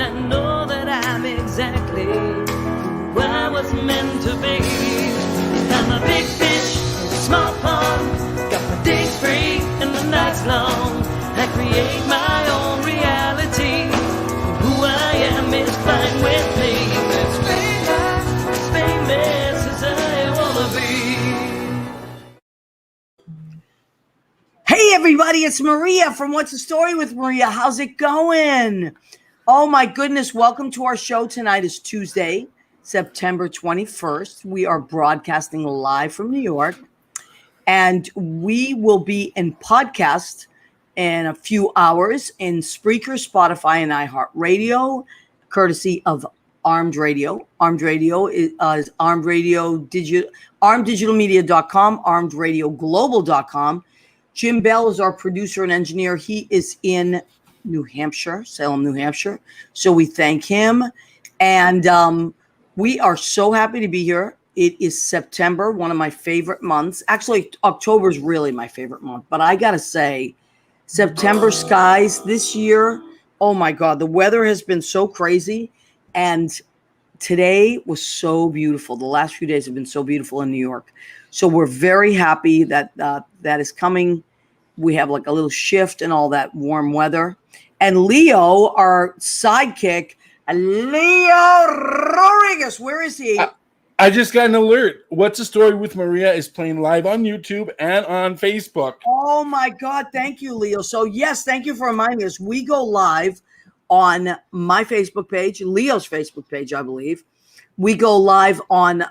I know that I'm exactly who I was meant to be. I'm a big fish in a small pond. Got my days free and the nights long. I create my own reality. Who I am is fine with me. As famous as I wanna be. Hey everybody, it's Maria from What's the Story with Maria. How's it going? Oh my goodness, welcome to our show. Tonight is Tuesday, September 21st. We are broadcasting live from New York, and we will be in podcast in a few hours in Spreaker, Spotify, and iHeartRadio, courtesy of Armed Radio. Armed Radio is armeddigitalmedia.com, armedradioglobal.com. Jim Bell is our producer and engineer. He is in New Hampshire, Salem, New Hampshire. So we thank him. And we are so happy to be here. It is September, one of my favorite months. Actually, October is really my favorite month. But I got to say, September skies this year, oh my God, the weather has been so crazy. And today was so beautiful. The last few days have been so beautiful in New York. So we're very happy that that is coming. We have like a little shift in all that warm weather. And Leo, our sidekick, Leo Rodriguez, where is he? I just got an alert. What's the Story with Maria is playing live on YouTube and on Facebook. Oh my God, thank you, Leo. So yes, thank you for reminding us. We go live on my Facebook page, Leo's Facebook page, I believe. We go live on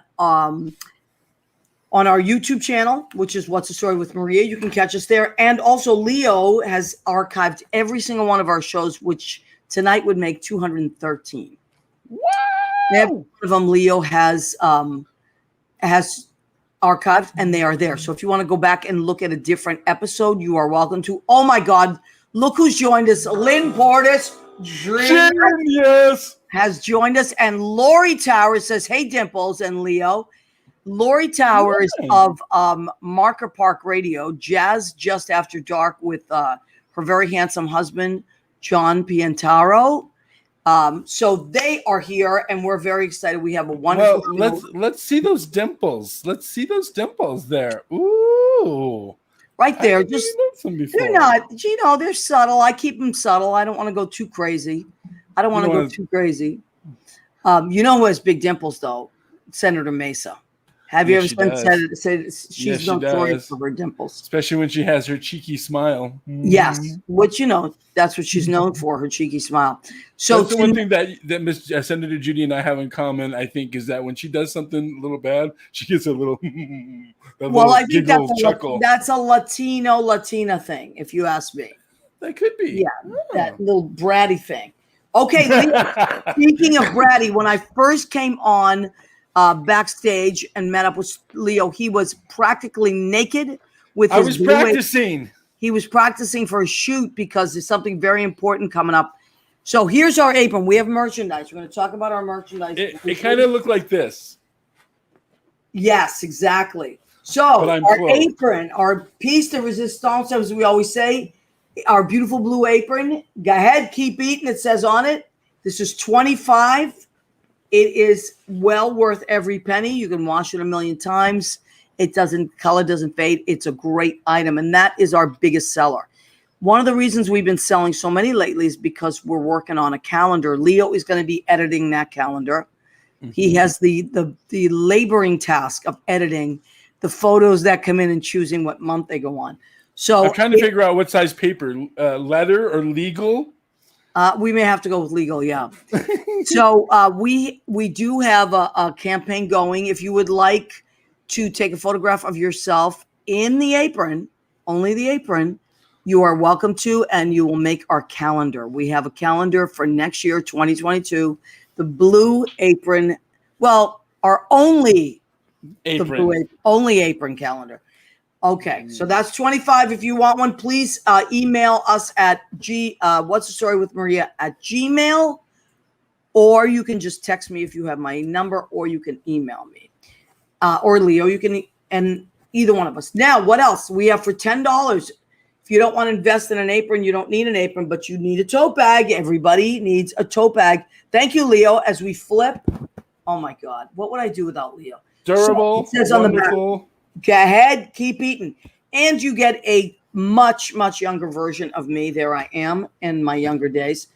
our YouTube channel, which is What's the Story with Maria. You can catch us there. And also Leo has archived every single one of our shows, which tonight would make 213. Wow! Every one of them Leo has archived, and they are there. So if you want to go back and look at a different episode, you are welcome to. Oh my God, look who's joined us. Lynn Portis Genius has joined us. And Lori Towers says, hey, Dimples and Leo. Lori Towers of Marker Park Radio, Jazz Just After Dark with her very handsome husband, John Piantaro. So they are here, and we're very excited. We have a wonderful. Well, let's see those dimples. Let's see those dimples there. Ooh, right there. Just they're not. They're subtle. I keep them subtle. I don't want to go too crazy. Too crazy. Who has big dimples though? Senator Mesa. Have you ever said she's notorious for her dimples? Especially when she has her cheeky smile. Mm-hmm. Yes, which, that's what she's known for, her cheeky smile. So that's the one thing that Miss Senator Judy and I have in common, I think, is that when she does something a little bad, she gets a little I think that's a Latina thing, if you ask me. That could be. Yeah, that little bratty thing. Okay, speaking of bratty, when I first came on backstage and met up with Leo, he was practically naked with his practicing. He was practicing for a shoot because there's something very important coming up. So here's our apron. We have merchandise. We're going to talk about our merchandise. It kind of looked like this. Yes, exactly. So our apron, our piece de resistance, as we always say, our beautiful blue apron. Go ahead, keep eating. It says on it. This is $25. It is well worth every penny. You can wash it a million times. Color doesn't fade. It's a great item. And that is our biggest seller. One of the reasons we've been selling so many lately is because we're working on a calendar. Leo is going to be editing that calendar. Mm-hmm. He has the laboring task of editing the photos that come in and choosing what month they go on. So I'm trying to figure out what size paper, leather or legal. We may have to go with legal, yeah. So we do have a campaign going. If you would like to take a photograph of yourself in the apron, only the apron, you are welcome to, and you will make our calendar. We have a calendar for next year, 2022, the blue apron. Well, our only apron calendar. Okay, so that's $25. If you want one, please email us at What's the Story with Maria at Gmail, or you can just text me if you have my number, or you can email me, or Leo. You can, and either one of us. Now, what else we have for $10? If you don't want to invest in an apron, you don't need an apron, but you need a tote bag. Everybody needs a tote bag. Thank you, Leo. As we flip, oh my God, what would I do without Leo? Durable, So it says on the back, wonderful. go ahead, keep eating. And you get a much, much younger version of me. There I am in my younger days.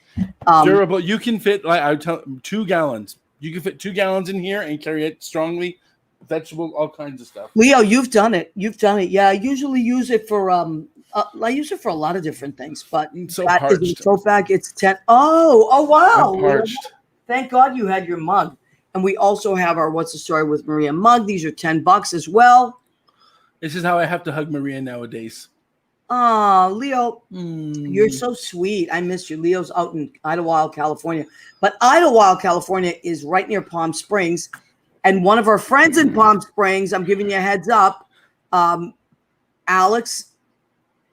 Durable. You can fit, like I would tell, 2 gallons. You can fit 2 gallons in here and carry it strongly. Vegetables, all kinds of stuff. Leo, you've done it. You've done it. Yeah, I usually use it for I use it for a lot of different things, but So that parched. is a tote bag. It's 10. Oh wow. I'm parched. Thank God you had your mug. And we also have our What's the Story with Maria mug. These are $10 as well. This is how I have to hug Maria nowadays. Oh, Leo, you're so sweet. I miss you. Leo's out in Idlewild, California. But Idlewild, California is right near Palm Springs. And one of our friends in Palm Springs, I'm giving you a heads up,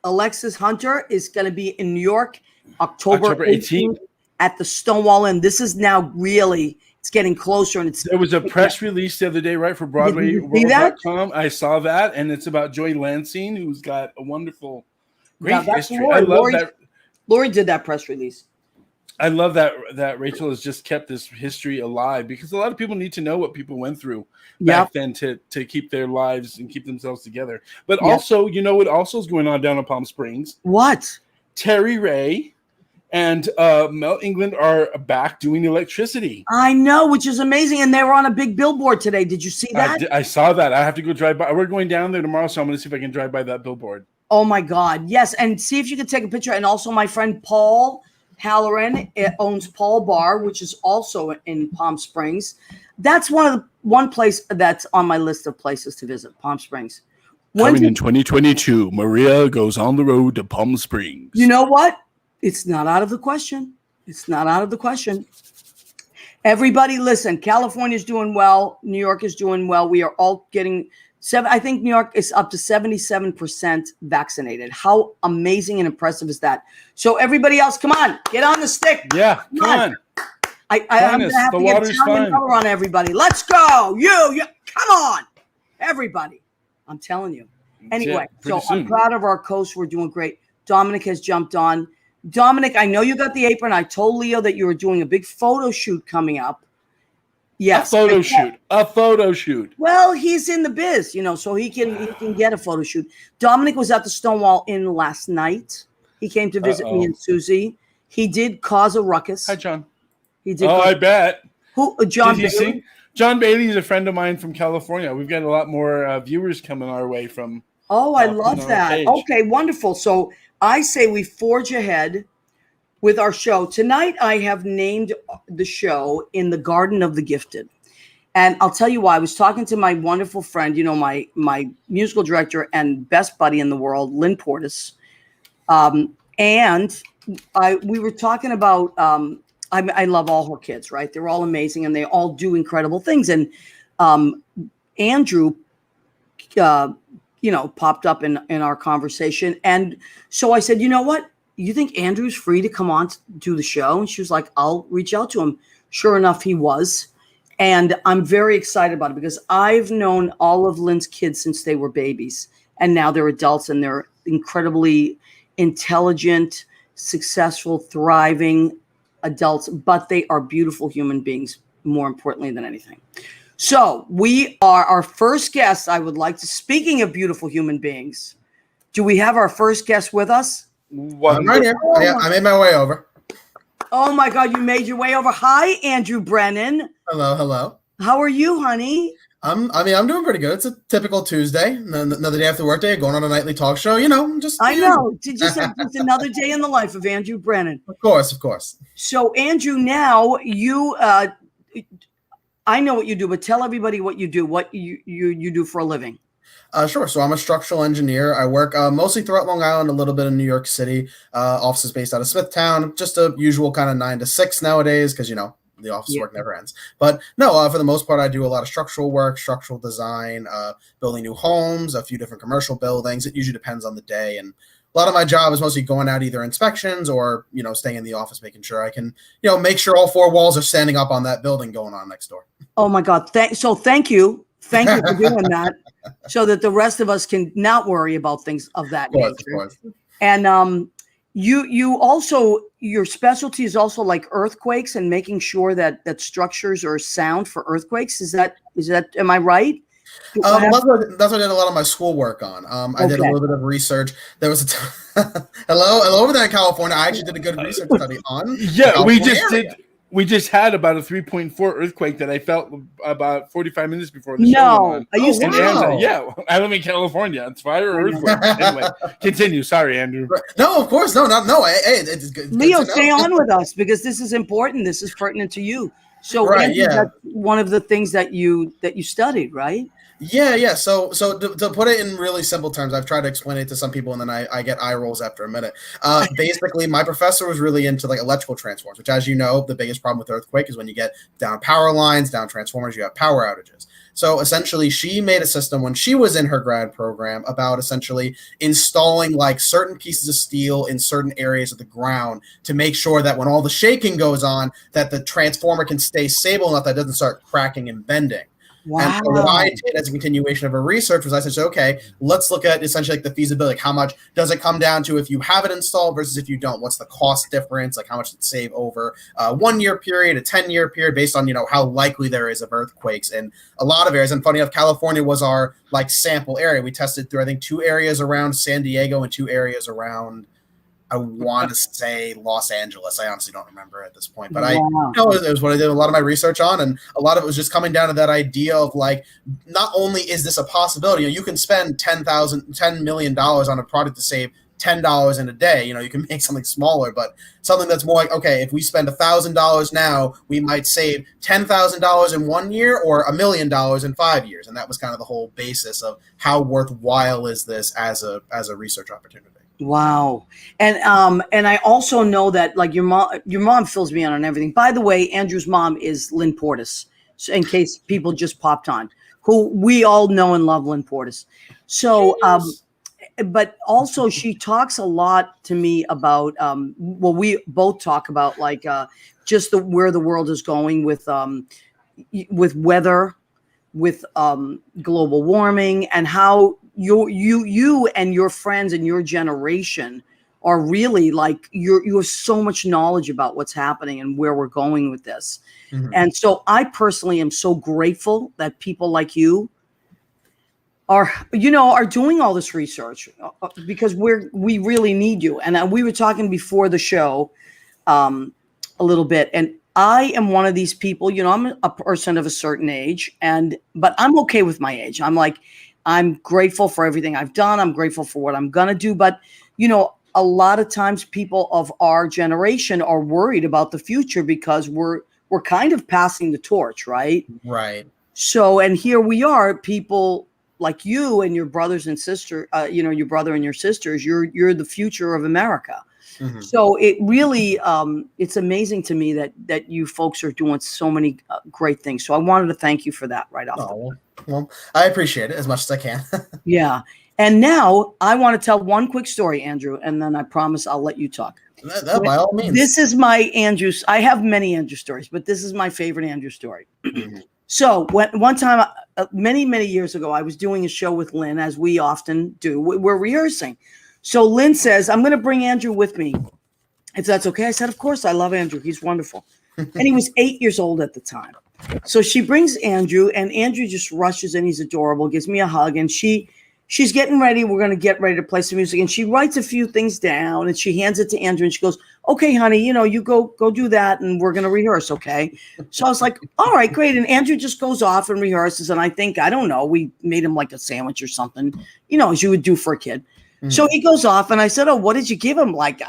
Alexis Hunter is going to be in New York October 18th at the Stonewall Inn. This is now really, it's getting closer. And there was a press release the other day, right, for BroadwayWorld.com. I saw that, and it's about Joy Lansing, who's got a wonderful, great history. I love that. Lori did that press release. I love that Rachel has just kept this history alive, because a lot of people need to know what people went through back then to keep their lives and keep themselves together. But also, you know what also is going on down in Palm Springs? What? Terry Ray and Mel England are back doing electricity. I know, which is amazing. And they were on a big billboard today. Did you see that? I saw that. I have to go drive by. We're going down there tomorrow, so I'm going to see if I can drive by that billboard. Oh, my God. Yes. And see if you can take a picture. And also my friend Paul Halloran owns Paul Bar, which is also in Palm Springs. That's one place that's on my list of places to visit, Palm Springs. Coming in 2022, Maria goes on the road to Palm Springs. You know what? It's not out of the question. It's not out of the question. Everybody listen, California's doing well. New York is doing well. We are all getting I think New York is up to 77% vaccinated. How amazing and impressive is that? So everybody else, come on, get on the stick. Yeah, come on. I'm going to have to get Italian color on everybody. Let's go. You, come on. Everybody. I'm telling you. Anyway, so I'm proud of our coach. We're doing great. Dominic has jumped on. Dominic, I know you got the apron. I told Leo that you were doing a big photo shoot coming up. Yes. A photo shoot. Well, he's in the biz, so he can get a photo shoot. Dominic was at the Stonewall Inn last night. He came to visit me and Susie. He did cause a ruckus. Hi, John. He did. I bet. Who? John Did he Bailey? sing? John Bailey is a friend of mine from California. We've got a lot more viewers coming our way from. Oh, I love that. Page. Okay, wonderful. So I say we forge ahead with our show. Tonight, I have named the show In the Garden of the Gifted. And I'll tell you why. I was talking to my wonderful friend, my musical director and best buddy in the world, Lynn Portis. And we were talking about, I love all her kids, right? They're all amazing and they all do incredible things. And Andrew, popped up in our conversation. And so I said, you know what? You think Andrew's free to come on to do the show? And she was like, I'll reach out to him. Sure enough, he was. And I'm very excited about it because I've known all of Lynn's kids since they were babies. And now they're adults and they're incredibly intelligent, successful, thriving adults. But they are beautiful human beings, more importantly than anything. So our first guest, I would like to, speaking of beautiful human beings, do we have our first guest with us? I'm right here. I made my way over. Oh my God, you made your way over. Hi, Andrew Brennan. Hello. How are you, honey? I'm doing pretty good. It's a typical Tuesday, another day after work day, going on a nightly talk show. Just I know. Did you say just another day in the life of Andrew Brennan? Of course. So, Andrew, now you, I know what you do, but tell everybody what you do. What you do for a living. Sure. So I'm a structural engineer. I work mostly throughout Long Island, a little bit in New York City. Offices based out of Smithtown. Just a usual kind of 9 to 6 nowadays, because the office work never ends. But no, for the most part, I do a lot of structural work, structural design, building new homes, a few different commercial buildings. It usually depends on the day. And a lot of my job is mostly going out either inspections or, staying in the office, making sure I can, make sure all 4 walls are standing up on that building going on next door. Oh, my God. Thank you. Thank you for doing that so that the rest of us can not worry about things of that nature. Of course. And you also, your specialty is also like earthquakes and making sure that structures are sound for earthquakes. Is that am I right? That's what I did a lot of my schoolwork on. I did a little bit of research. There was hello over there in California. I actually did a good research study on. Yeah, we just had about a 3.4 earthquake that I felt about 45 minutes before the show went on. I used to. Yeah, I live in California. It's fire or earthquake. Anyway, continue. Sorry, Andrew. No, of course, no. Hey, it's good. Leo, stay on with us because this is important. This is pertinent to you. So, Andrew, that's one of the things that you studied, right? Yeah. So to put it in really simple terms, I've tried to explain it to some people, and then I get eye rolls after a minute. Basically, my professor was really into like electrical transformers, which, as you know, the biggest problem with earthquake is when you get down power lines, down transformers, you have power outages. So essentially, she made a system when she was in her grad program about essentially installing like certain pieces of steel in certain areas of the ground to make sure that when all the shaking goes on, that the transformer can stay stable enough that it doesn't start cracking and bending. Wow. And so what I did as a continuation of her research was I said, okay, let's look at essentially like the feasibility. Like how much does it come down to if you have it installed versus if you don't? What's the cost difference? Like how much does it save over a 1 year period, a 10-year period, based on, how likely there is of earthquakes in a lot of areas. And funny enough, California was our like sample area. We tested through, I think, 2 areas around San Diego and 2 areas around, I want to say, Los Angeles. I honestly don't remember at this point, but it was what I did a lot of my research on, and a lot of it was just coming down to that idea of like, not only is this a possibility, you can spend $10 million on a product to save $10 in a day. You can make something smaller, but something that's more like, okay, if we spend $1,000 now, we might save $10,000 in 1 year or $1 million in 5 years, and that was kind of the whole basis of how worthwhile is this as a research opportunity. Wow. And I also know that like your mom fills me in on everything. By the way, Andrew's mom is Lynn Portis, so in case people just popped on, who we all know and love Lynn Portis. So, but also she talks a lot to me about, we both talk about like just where the world is going with weather, with global warming, and how you and your friends and your generation are really like you have so much knowledge about what's happening and where we're going with this. Mm-hmm. And so I personally am so grateful that people like you are doing all this research, because we really need you. And we were talking before the show a little bit, and I am one of these people, I'm a person of a certain age, but I'm okay with my age. I'm grateful for everything I've done. I'm grateful for what I'm going to do. But, a lot of times people of our generation are worried about the future because we're kind of passing the torch, right? Right. So, and here we are, people like you and your brothers and sisters, your brother and your sisters, you're the future of America. Mm-hmm. So it really, it's amazing to me that you folks are doing so many great things. So I wanted to thank you for that right off. Well, I appreciate it as much as I can. Yeah. And now I want to tell one quick story, Andrew, and then I promise I'll let you talk. That by all means. This is my Andrew. I have many Andrew stories, but this is my favorite Andrew story. Mm-hmm. So one time, many, many years ago, I was doing a show with Lynn, as we often do. We're rehearsing. So Lynn says, I'm going to bring Andrew with me, if that's okay. I said, of course, I love Andrew. He's wonderful. And he was 8 years old at the time. So she brings Andrew, and Andrew just rushes in. He's adorable, gives me a hug, and she's getting ready. We're going to get ready to play some music. And she writes a few things down, and she hands it to Andrew, and she goes, okay, honey, you go do that, and we're going to rehearse, okay? So I was like, all right, great. And Andrew just goes off and rehearses, and I think, I don't know, we made him like a sandwich or something, as you would do for a kid. Mm-hmm. So he goes off, and I said, oh, what did you give him? Like,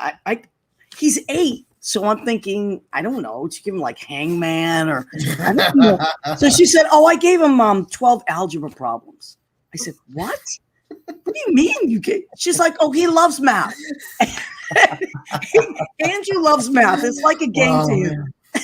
he's 8. So I'm thinking, I don't know, did you give him like Hangman or I don't know. So she said, oh, I gave him 12 algebra problems. I said, what? What do you mean you get? She's like, oh, he loves math. Andrew loves math. It's like a game to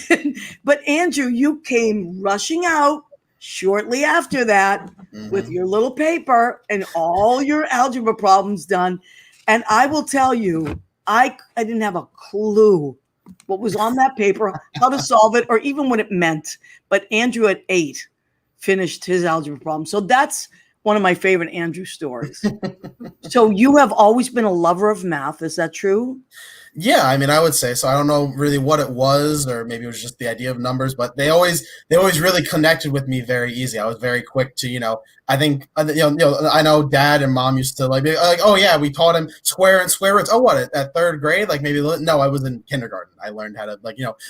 him. But Andrew, you came rushing out shortly after that with your little paper and all your algebra problems done. And I will tell you, I didn't have a clue what was on that paper, how to solve it, or even what it meant. But Andrew at 8 finished his algebra problem. So that's one of my favorite Andrew stories. So you have always been a lover of math. Is that true? Yeah, I mean, I would say so. I don't know really what it was, or maybe it was just the idea of numbers, but they always really connected with me very easy. I was very quick to, I think, I know Dad and Mom used to be like, oh yeah, we taught him square and square roots. Oh, what at third grade? Like maybe no, I was in kindergarten. I learned how to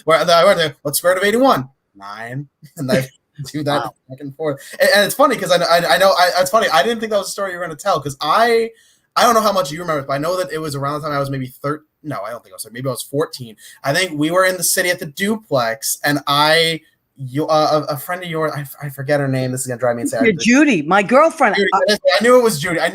where I went to what's square root of 81? 9, and I do that back and forth. And it's funny because I know it's funny. I didn't think that was a story you were going to tell because I don't know how much you remember, but I know that it was around the time I was maybe 13. No, I don't think I was. Maybe I was 14. I think we were in the city at the duplex, and a friend of yours, I forget her name. This is gonna drive me insane. Judy, my girlfriend. Judy, I knew it was Judy. I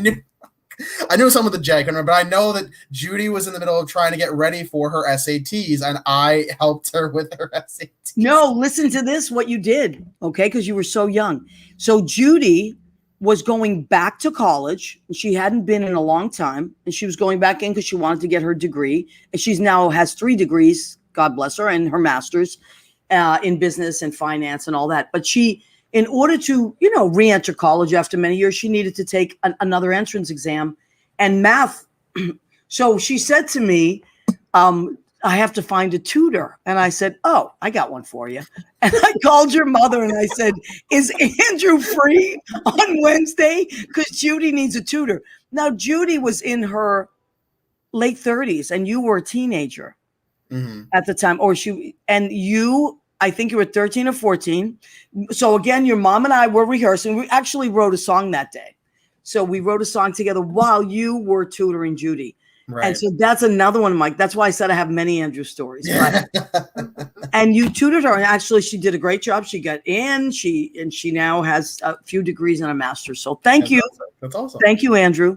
knew someone with the J. I couldn't remember, but I know that Judy was in the middle of trying to get ready for her SATs, and I helped her with her SATs. No, listen to this. What you did, okay? Because you were so young. So Judy was going back to college. She hadn't been in a long time, and she was going back in because she wanted to get her degree. And she's now has 3 degrees, God bless her, and her master's in business and finance and all that. But she, in order to, re-enter college after many years, she needed to take another entrance exam and math. So she said to me, I have to find a tutor. And I said, oh, I got one for you. And I called your mother and I said, is Andrew free on Wednesday? Because Judy needs a tutor. Now, Judy was in her late 30s and you were a teenager at the time. I think you were 13 or 14. So again, your mom and I were rehearsing. We actually wrote a song that day. So we wrote a song together while you were tutoring Judy. Right. And so that's another one of my, that's why I said I have many Andrew stories. Yeah. And you tutored her, and actually she did a great job. She got in, she now has a few degrees and a master's. So thank you. Awesome. That's awesome. Thank you, Andrew.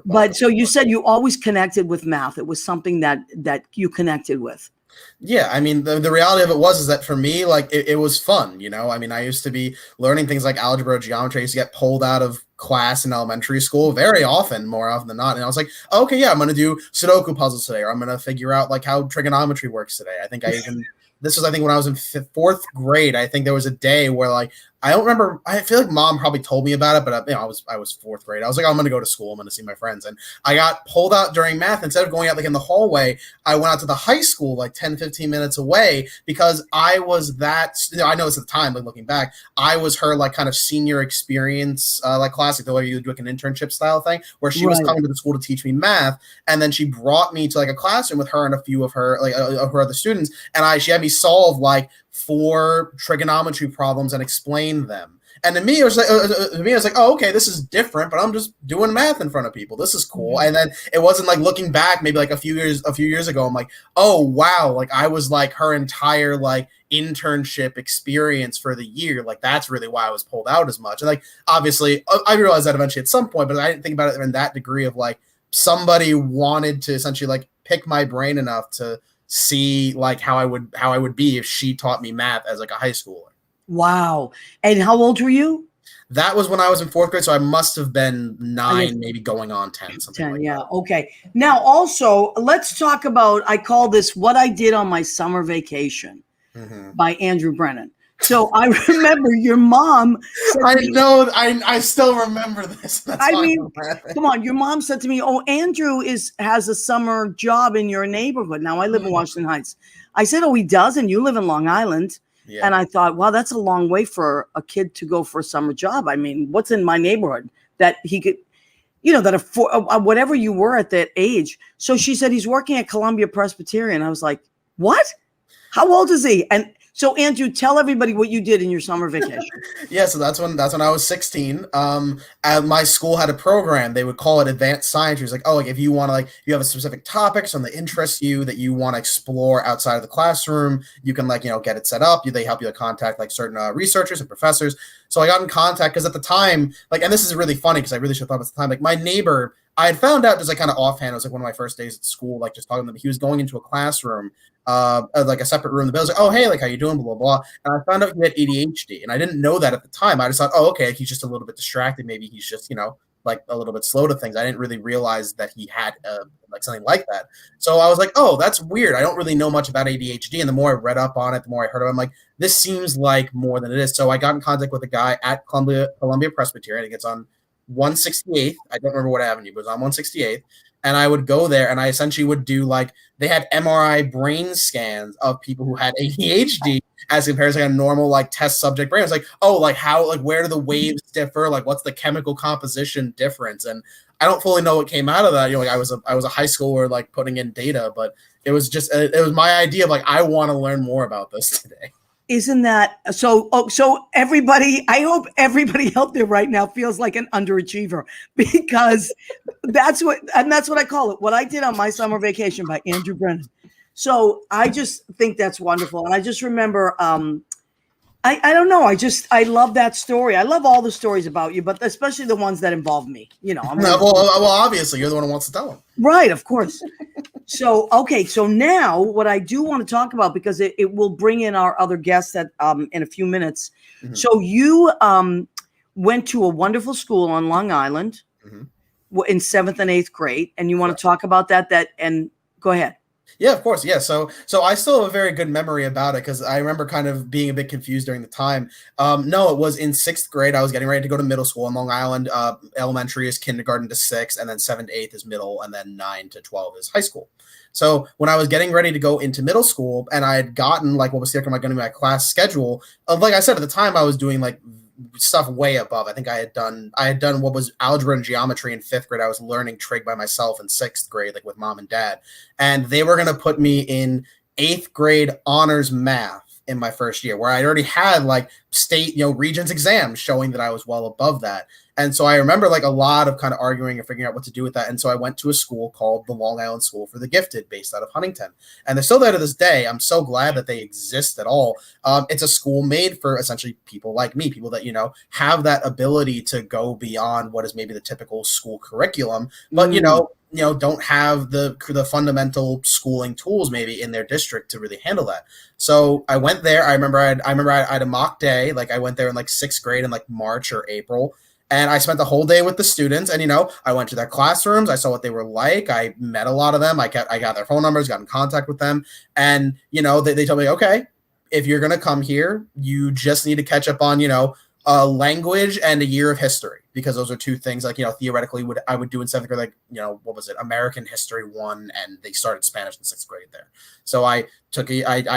But so you said you always connected with math. It was something that you connected with. Yeah, I mean, the reality of it is that for me, like, it was fun, I mean, I used to be learning things like algebra, geometry. I used to get pulled out of class in elementary school more often than not. And I was like, okay, yeah, I'm going to do Sudoku puzzles today, or I'm going to figure out, like, how trigonometry works today. This was, I think, when I was in 4th grade. I think there was a day where, like, I don't remember. I feel like Mom probably told me about it, but I was 4th grade. I was like, I'm going to go to school. I'm going to see my friends. And I got pulled out during math. Instead of going out like in the hallway, I went out to the high school like 10, 15 minutes away because I was that. I know this at the time, like looking back, I was her like kind of senior experience, like classic, the way you do like an internship style thing, where she was coming to the school to teach me math, and then she brought me to like a classroom with her and a few of her her other students, and she had me solve like 4 trigonometry problems and explain them. And to me, it was like, oh, okay, this is different, but I'm just doing math in front of people. This is cool. And then it wasn't like looking back, maybe like a few years ago, I'm like, oh wow, like I was like her entire like internship experience for the year. Like that's really why I was pulled out as much. And like obviously, I realized that eventually at some point, but I didn't think about it in that degree of like somebody wanted to essentially like pick my brain enough to see like how I would be if she taught me math as like a high schooler. Wow. And how old were you? That was when I was in 4th grade, so I must have been 9, maybe going on 10, something 10, like yeah. that. Okay. Now also, let's talk about, I call this What I Did on My Summer Vacation by Andrew Brennan. So I remember your mom said I still remember this. That's come on. Your mom said to me, oh, Andrew has a summer job in your neighborhood. Now I live in Washington Heights. I said, oh, he does? And you live in Long Island. Yeah. And I thought, wow, that's a long way for a kid to go for a summer job. I mean, what's in my neighborhood that he could, whatever you were at that age. So she said, he's working at Columbia Presbyterian. I was like, what? How old is he? And so, Andrew, tell everybody what you did in your summer vacation. Yeah, so that's when I was 16. My school had a program. They would call it advanced science. It was like, oh, like if you want to, like, you have a specific topic, something that interests you that you want to explore outside of the classroom, you can get it set up. They help you to contact like certain researchers and professors. So I got in contact because at the time, like, and this is really funny because I really should have thought at the time, like my neighbor, I had found out just like kind of offhand. It was like one of my first days at school, like just talking to him. He was going into a classroom, like a separate room. The bill was like, oh, hey, like how you doing? Blah, blah, blah. And I found out he had ADHD. And I didn't know that at the time. I just thought, oh, okay, he's just a little bit distracted. Maybe he's just, like a little bit slow to things. I didn't really realize that he had like something like that. So I was like, oh, that's weird. I don't really know much about ADHD. And the more I read up on it, the more I heard of it, I'm like, this seems like more than it is. So I got in contact with a guy at Columbia Presbyterian. I think it's on 168th. I don't remember what avenue, but it was on 168th. And I would go there and I essentially would do like, they had MRI brain scans of people who had ADHD as compared to like a normal like test subject brain. It's like, oh, like how, like where do the waves differ? Like what's the chemical composition difference? And I don't fully know what came out of that. You know, like I was a high schooler like putting in data, but it was just, it was my idea of like, I want to learn more about this today. Isn't that so? Oh, so everybody, I hope everybody out there right now feels like an underachiever, because that's what I call it. What I did on my summer vacation by Andrew Brennan. So I just think that's wonderful. And I just remember, I don't know. I love that story. I love all the stories about you, but especially the ones that involve me. You know, well, obviously you're the one who wants to tell them. Right, of course. So, okay. So now what I do want to talk about, because it will bring in our other guests that in a few minutes. Mm-hmm. So you went to a wonderful school on Long Island in 7th and 8th grade. And you want to talk about that, and go ahead. Yeah, of course. Yeah. So I still have a very good memory about it, because I remember kind of being a bit confused during the time. No, it was in 6th grade. I was getting ready to go to middle school in Long Island. Elementary is kindergarten to 6th, and then 7th to 8th is middle, and then 9 to 12 is high school. So when I was getting ready to go into middle school, and I had gotten like what was going to be my class schedule, like I said at the time, I was doing like stuff way above. I think I had done what was algebra and geometry in 5th grade. I was learning trig by myself in 6th grade, like with mom and dad. And they were going to put me in 8th grade honors math in my first year, where I already had like state, regions exams showing that I was well above that. And so I remember like a lot of kind of arguing and figuring out what to do with that. And so I went to a school called the Long Island School for the Gifted, based out of Huntington. And they're still there to this day. I'm so glad that they exist at all. It's a school made for essentially people like me, people that, have that ability to go beyond what is maybe the typical school curriculum, but, don't have the fundamental schooling tools maybe in their district to really handle that. So I went there. I remember I had a mock day. Like I went there in like 6th grade in like March or April. And I spent the whole day with the students, and, I went to their classrooms. I saw what they were like. I met a lot of them. I got their phone numbers, got in contact with them. And, they told me, okay, if you're going to come here, you just need to catch up on, language and a year of history, because those are two things like, theoretically I would do in 7th grade, like, what was it? American History 1. And they started Spanish in 6th grade there. So I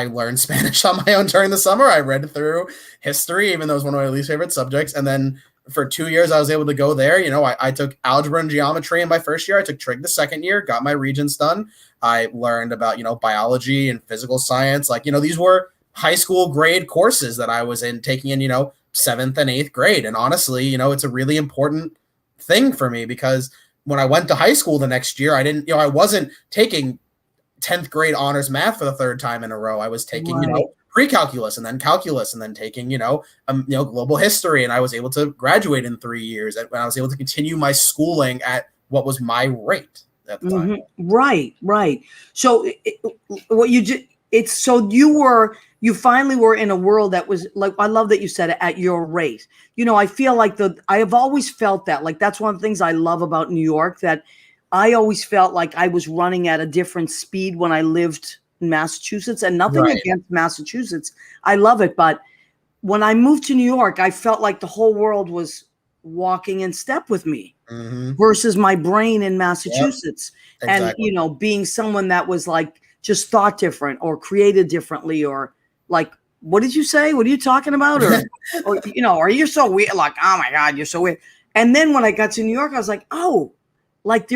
learned Spanish on my own during the summer. I read through history, even though it was one of my least favorite subjects. And then for 2 years, I was able to go there. I took algebra and geometry in my first year. I took trig the second year, got my regents done. I learned about, biology and physical science. Like, these were high school grade courses that I was taking in, 7th and 8th grade. And honestly, it's a really important thing for me, because when I went to high school the next year, I wasn't taking 10th grade honors math for the 3rd time in a row. I was taking, pre-calculus and then calculus, and then taking, global history. And I was able to graduate in 3 years, and I was able to continue my schooling at what was my rate at the time. Right. So what you did, you finally were in a world that was like, I love that you said it, at your rate. I feel like I have always felt that, like, that's one of the things I love about New York, that I always felt like I was running at a different speed when I lived in Massachusetts, and nothing against Massachusetts. I love it. But when I moved to New York, I felt like the whole world was walking in step with me versus my brain in Massachusetts. Yep. Exactly. And, being someone that was like, just thought different or created differently, or like, what did you say? What are you talking about? Or are you so weird? Like, oh my God, you're so weird. And then when I got to New York, I was like, oh, like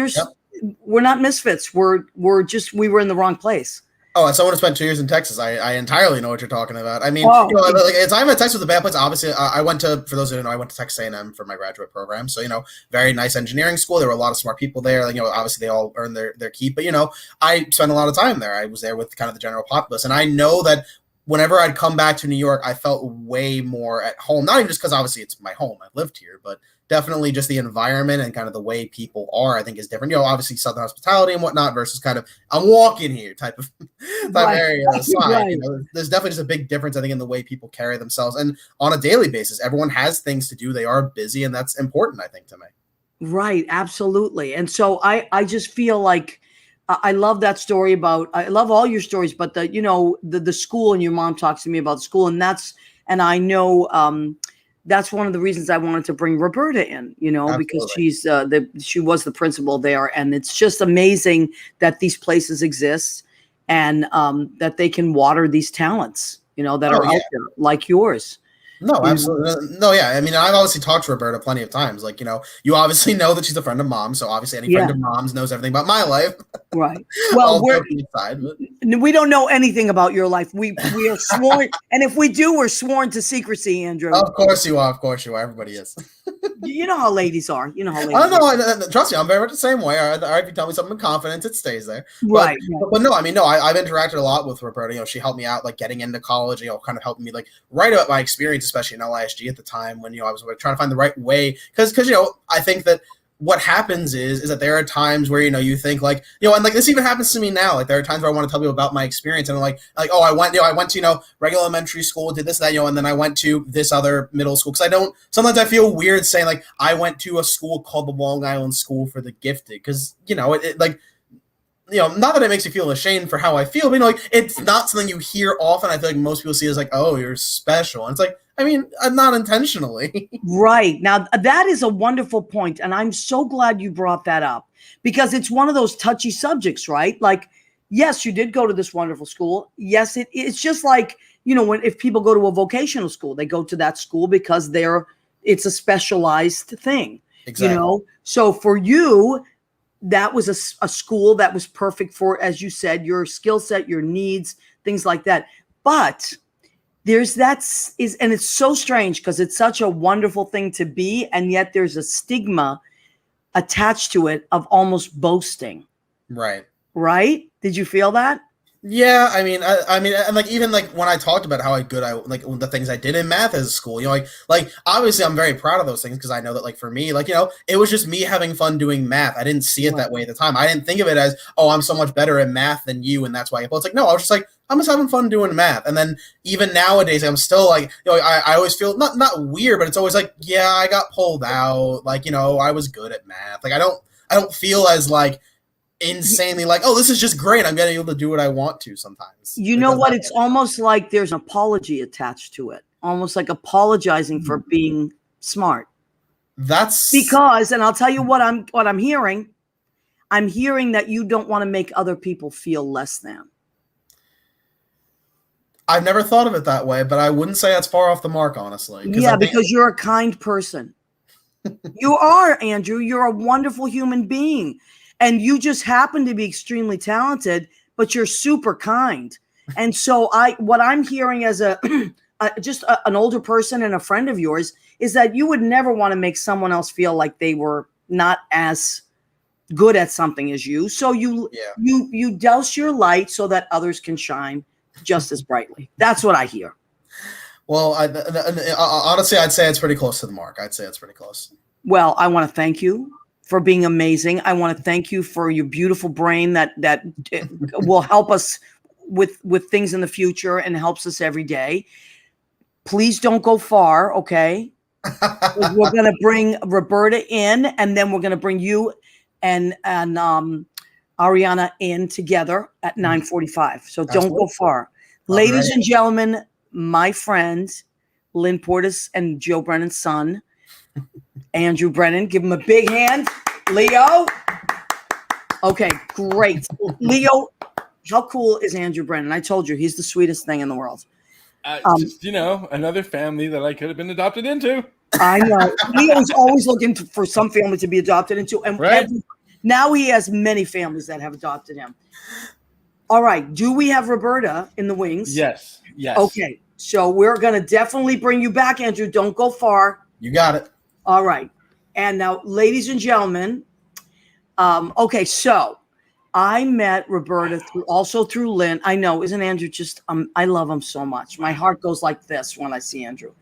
we're not misfits. We were in the wrong place. Oh, as someone who spent 2 years in Texas, I entirely know what you're talking about. I mean, I'm in Texas with a bad place. Obviously, I went to, for those who don't know, I went to Texas A&M for my graduate program. So, very nice engineering school. There were a lot of smart people there. Like, obviously they all earned their keep. But, I spent a lot of time there. I was there with kind of the general populace. And I know that whenever I'd come back to New York, I felt way more at home. Not even just because obviously it's my home. I lived here, but definitely just the environment and kind of the way people are, I think, is different. Obviously Southern hospitality and whatnot versus kind of I'm walking here type of area on the side. Right. There's definitely just a big difference, I think, in the way people carry themselves. And on a daily basis, everyone has things to do. They are busy, and that's important, I think, to me. Right, absolutely. And so I just feel like I love that story about, I love all your stories, but the school, and your mom talks to me about the school, and I know that's one of the reasons I wanted to bring Roberta in, because Absolutely. she was the principal there, and it's just amazing that these places exist, and that they can water these talents, that are out there like yours. No, absolutely. No, yeah. I mean, I've obviously talked to Roberta plenty of times. Like, you obviously know that she's a friend of Mom's. So obviously any friend Yeah. of Mom's knows everything about my life. Right. Well, All joking aside, but we don't know anything about your life. We are sworn, and if we do, we're sworn to secrecy, Andrew. of course you are. Of course you are. Everybody is. You know how ladies are. You know how ladies I don't know. are. Trust me, I'm very much the same way. All right, if you tell me something in confidence, it stays there. Right. But no, I mean, no, I've interacted a lot with Roberta. She helped me out, like getting into college. Kind of helping me, like, write about my experience, especially in LISG at the time when I was trying to find the right way. Because I think that what happens is that there are times where you think, like, and like this even happens to me now. Like, there are times where I want to tell people about my experience, and I'm like oh, I went to regular elementary school, did this, that, and then I went to this other middle school, because sometimes I feel weird saying, like, I went to a school called the Long Island School for the Gifted, because like, not that it makes you feel ashamed for how I feel, but it's not something you hear often. I feel like most people see it as like, oh, you're special, and it's like, I mean, not intentionally. Right. Now, that is a wonderful point, and I'm so glad you brought that up, because it's one of those touchy subjects, right? Like, yes, you did go to this wonderful school. Yes, it's just like, if people go to a vocational school, they go to that school because it's a specialized thing. Exactly. So for you, that was a school that was perfect for, as you said, your skill set, your needs, things like that. But there's and it's so strange because it's such a wonderful thing to be, and yet there's a stigma attached to it of almost boasting. Right. Right? Did you feel that? Yeah, I mean, and like even like when I talked about how good I like the things I did in math as a school, like obviously I'm very proud of those things, because I know that, like, for me, like, it was just me having fun doing math. I didn't see it that way at the time. I didn't think of it as, oh, I'm so much better at math than you, and that's why. It's like, no, I was just like, I'm just having fun doing math. And then even nowadays, I'm still like, I always feel not weird, but it's always like, yeah, I got pulled out. Like, I was good at math. Like, I don't feel as like insanely like, oh, this is just great, I'm getting able to do what I want to sometimes. You know what? It's almost like there's an apology attached to it, almost like apologizing for being smart. That's because, and I'll tell you what I'm hearing. I'm hearing that you don't want to make other people feel less than. I've never thought of it that way, but I wouldn't say that's far off the mark, honestly. Yeah, because you're a kind person. You are, Andrew. You're a wonderful human being. And you just happen to be extremely talented, but you're super kind. And so what I'm hearing as an older person and a friend of yours is that you would never want to make someone else feel like they were not as good at something as you. So you douse your light so that others can shine just as brightly. That's what I hear. Well, honestly, I'd say it's pretty close to the mark. I'd say it's pretty close. Well, I want to thank you for being amazing. I want to thank you for your beautiful brain that will help us with things in the future and helps us every day. Please don't go far, okay? We're going to bring Roberta in, and then we're going to bring you and Ariana in together at 9:45. So don't go far. Ladies and gentlemen, my friend, Lynn Portis and Joe Brennan's son, Andrew Brennan. Give him a big hand. Leo. Okay, great. Leo, how cool is Andrew Brennan? I told you, he's the sweetest thing in the world. Just, another family that I could have been adopted into. I know. Leo's always looking for some family to be adopted into. And now he has many families that have adopted him. All right. Do we have Roberta in the wings? Yes. Okay. So we're going to definitely bring you back, Andrew. Don't go far. You got it. All right. And now, ladies and gentlemen, okay, so I met Roberta through Lynn. I know, isn't Andrew just, I love him so much. My heart goes like this when I see Andrew.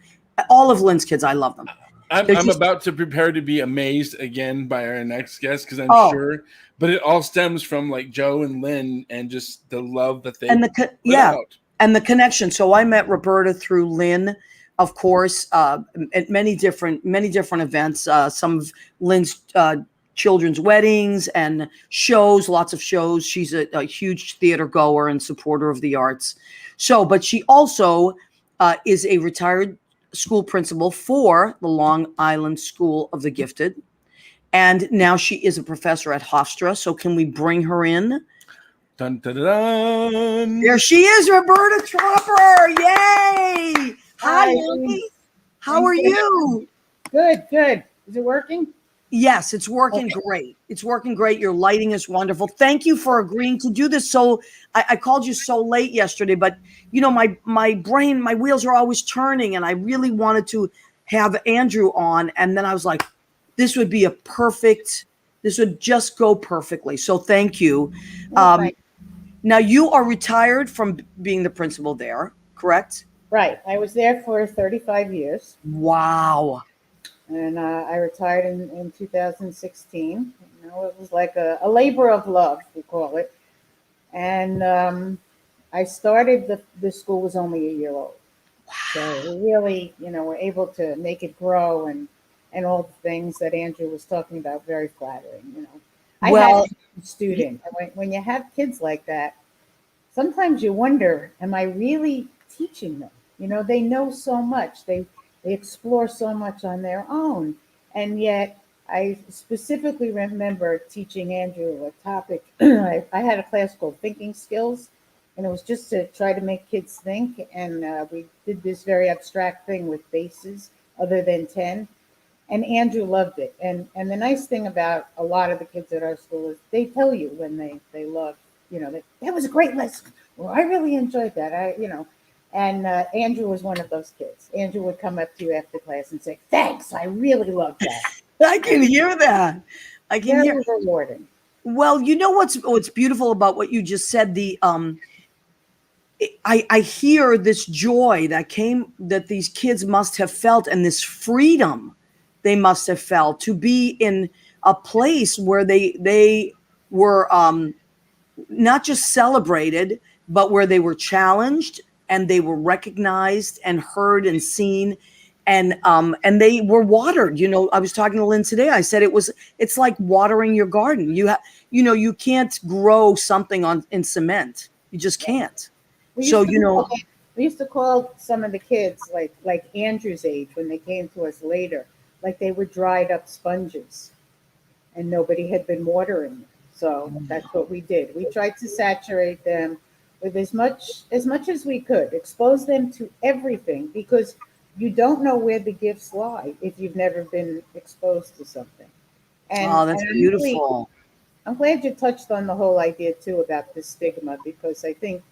All of Lynn's kids, I love them. I'm about to prepare to be amazed again by our next guest, because I'm sure, but it all stems from like Joe and Lynn and just the love that they and the connection. So I met Roberta through Lynn. of course, at many different events. Some of Lynn's children's weddings and shows, lots of shows. She's a huge theater goer and supporter of the arts. So, but she also is a retired school principal for the Long Island School of the Gifted. And now she is a professor at Hofstra. So can we bring her in? Dun, dun, dun, dun. There she is, Roberta Tropper. Yay! Hi, Lily. How are you? Good. Is it working? Yes, it's working great. It's working great. Your lighting is wonderful. Thank you for agreeing to do this. So I called you so late yesterday, but you know, my brain, my wheels are always turning, and I really wanted to have Andrew on. And then I was like, this would just go perfectly. So thank you. Now you are retired from being the principal there, correct? Right. I was there for 35 years. Wow. And I retired in 2016. You know, it was like a labor of love, we call it. And I started, the school was only a year old. Wow. So we really, you know, were able to make it grow and all the things that Andrew was talking about, very flattering, you know. I had a student. And when you have kids like that, sometimes you wonder, am I really teaching them? You know, they know so much. They explore so much on their own. And yet I specifically remember teaching Andrew a topic. I had a class called Thinking Skills, and it was just to try to make kids think. And we did this very abstract thing with bases other than 10. And Andrew loved it. And the nice thing about a lot of the kids at our school is they tell you when they love, you know, that was a great lesson. Well, I really enjoyed that. And Andrew was one of those kids. Andrew would come up to you after class and say, thanks, I really loved that. I can hear that. I can hear. Very rewarding. Well, you know what's beautiful about what you just said. I hear this joy that these kids must have felt, and this freedom they must have felt to be in a place where they were not just celebrated, but where they were challenged and they were recognized and heard and seen, and they were watered. You know, I was talking to Lynn today. I said it's like watering your garden. You can't grow something in cement. You just can't. We used to call some of the kids like Andrew's age when they came to us later, like they were dried up sponges and nobody had been watering them. So that's what we did. We tried to saturate them with as much as we could, expose them to everything, because you don't know where the gifts lie if you've never been exposed to something. And that's beautiful. I'm glad you touched on the whole idea too about the stigma, because I think,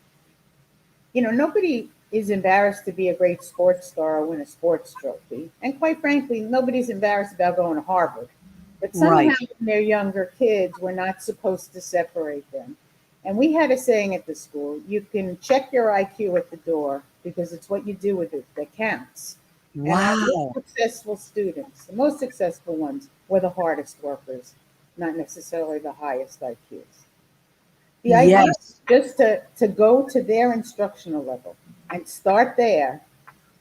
you know, nobody is embarrassed to be a great sports star or win a sports trophy. And quite frankly, nobody's embarrassed about going to Harvard. But somehow when they're younger kids, we're not supposed to separate them. And we had a saying at the school, you can check your IQ at the door because it's what you do with it that counts. Wow. And our most successful students, the most successful ones, were the hardest workers, not necessarily the highest IQs. The idea is just to go to their instructional level and start there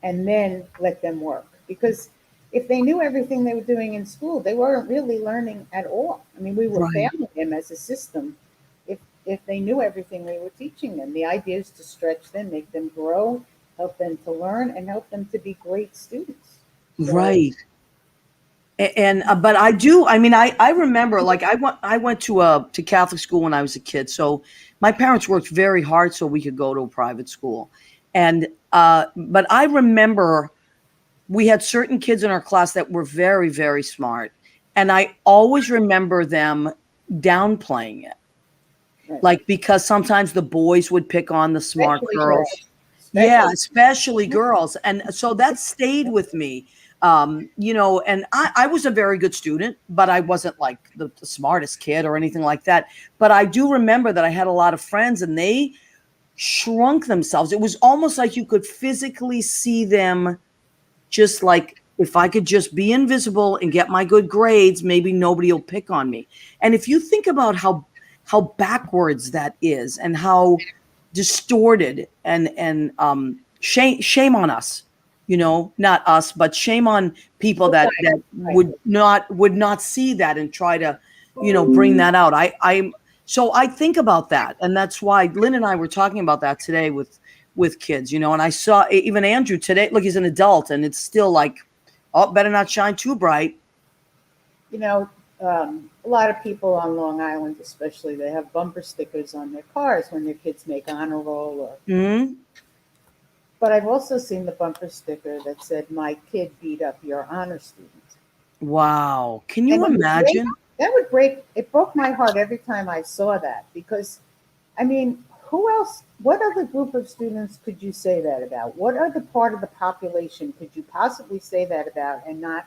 and then let them work. Because if they knew everything they were doing in school, they weren't really learning at all. I mean, we were failing them as a system if they knew everything we were teaching them. The idea is to stretch them, make them grow, help them to learn, and help them to be great students. So, right. And but I remember, like, I went to Catholic school when I was a kid. So my parents worked very hard so we could go to a private school. And but I remember we had certain kids in our class that were very, very smart. And I always remember them downplaying it. Right. Like, because sometimes the boys would pick on the smart Especially girls. Especially girls. And so that stayed with me. You know, and I was a very good student, but I wasn't like the smartest kid or anything like that. But I do remember that I had a lot of friends and they shrunk themselves. It was almost like you could physically see them, just like, if I could just be invisible and get my good grades, maybe nobody will pick on me. And if you think about how backwards that is and how distorted and shame on us you know, not us, but shame on people that would not see that and try to, you know, bring that out. So I think about that, and that's why Lynn and I were talking about that today with kids, you know. And I saw even Andrew today. Look, he's an adult, and it's still like, oh, better not shine too bright. You know, a lot of people on Long Island, especially, they have bumper stickers on their cars when their kids make honor roll. But I've also seen the bumper sticker that said, "My kid beat up your honor student." Wow, can you imagine? That would break. It broke my heart every time I saw that, because, I mean, who else? What other group of students could you say that about? What other part of the population could you possibly say that about and not?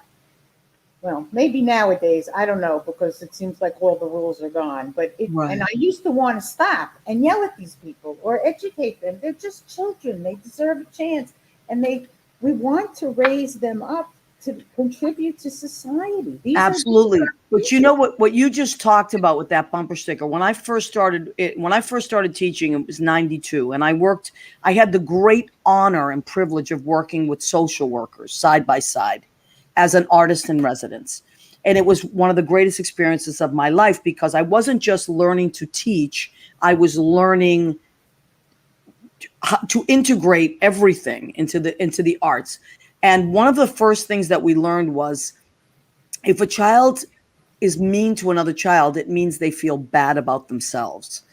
Well, maybe nowadays, I don't know, because it seems like all the rules are gone. But and I used to want to stop and yell at these people or educate them. They're just children. They deserve a chance, and we want to raise them up to contribute to society. Absolutely. But you know what you just talked about with that bumper sticker. When I first started teaching, it was 92, and I had the great honor and privilege of working with social workers side by side as an artist in residence. And it was one of the greatest experiences of my life, because I wasn't just learning to teach, I was learning to integrate everything into the arts. And one of the first things that we learned was, if a child is mean to another child, it means they feel bad about themselves.